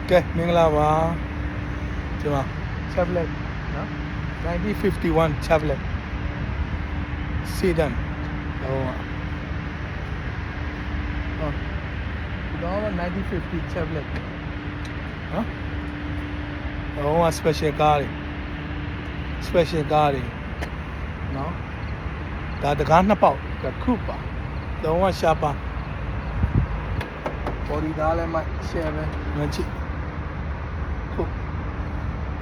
Okay, Minglava. Chevrolet, no? 1951 Chevrolet sedan. Oh, 1950 Chevrolet. Huh? Oh, special car. Special car. No? The gun about the Cooper. The one sharper. $40 might share it.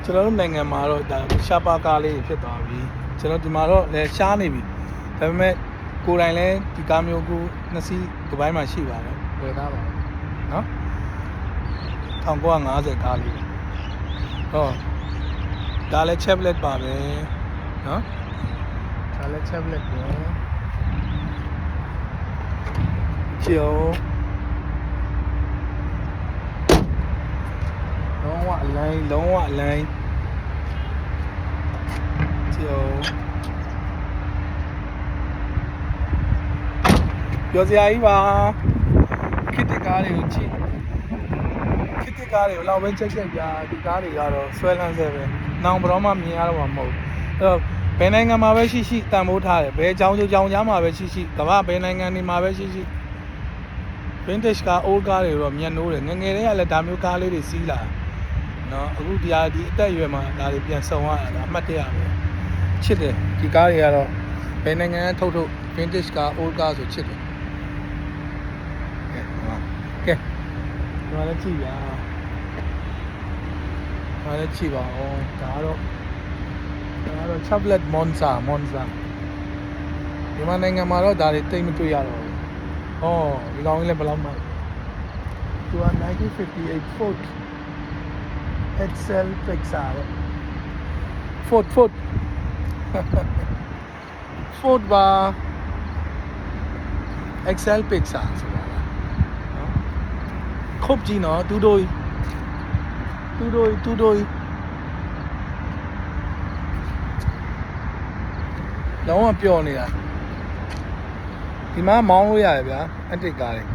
ကျွန်တော်တို့နိုင်ငံမှာတော့ဒါရှာပါကားလေးဖြစ်သွားပြီကျွန်တော်ဒီမှာတော့လည်းရှားနေပြီဒါပေမဲ့ကိုယ်တိုင်လည်းဒီကားမျိုးကိုနှစ်စီးဒီပိုင်းမှာရှိပါတယ်ဝယ်သားပါနော်1950ကားလေးဟောဒါလည်း Chevrolet ပါပဲနော်ဒါလည်း Chevrolet ပဲကျော်လုံးဝအလိုင်းကျော်ပြောစရာကြီးပါခစ်တကားတွေကိုကြည့်ခစ်တကားတွေကိုလောက်ပဲချက်ပြဒီကားတွေကတော့ဆွဲလန်းဆဲပဲနောင်ဘရောမှမြင်ရတော့မှာမဟုတ်အဲ့တော့ဘယ်နိုင်ငံမှာပဲရှိတန်ဖိုးထားတယ်ဘယ်ကြောင်ကြားမှာပဲရှိကမ္ဘာဘယ်နိုင်ငံတွေမှာပဲရှိvintage ကား old ကားတွေတော့မြန်နိုးတယ်ငယ်တည်းကလည်းဒါမျိုးကားလေးတွေစီးလာနော်အခုဒီအသက်အရွယ်မှာဒါတွေပြန်ဆုံရတာအမှတ်တရပဲချစ်တယ်ဒီကားတွေကတော့ဘယ်နိုင်ငံထုတ် vintage ကား old ကားဆိုချစ်တယ်ကဲဒီမှာလည်းကြည့်ပါဦးဒါကတော့ Chevrolet Monza ဒီမှာနိုင်ငံမှာတော့ဒါတွေတိတ်မတွေ့ရတော့ဘူးဟောဒီကောင်ကြီးလည်းဘယ်လောက်မှသူက1958 Ford Excel Pixar Ford ပါ Excel Pixar ဆိုတာနော်ခုတ်ကြည့်နော်တူတိုးလုံးဝပျော်နေတာဒီမှာမောင်းလို့ရတယ်ဗျာအတစ်ကားလေး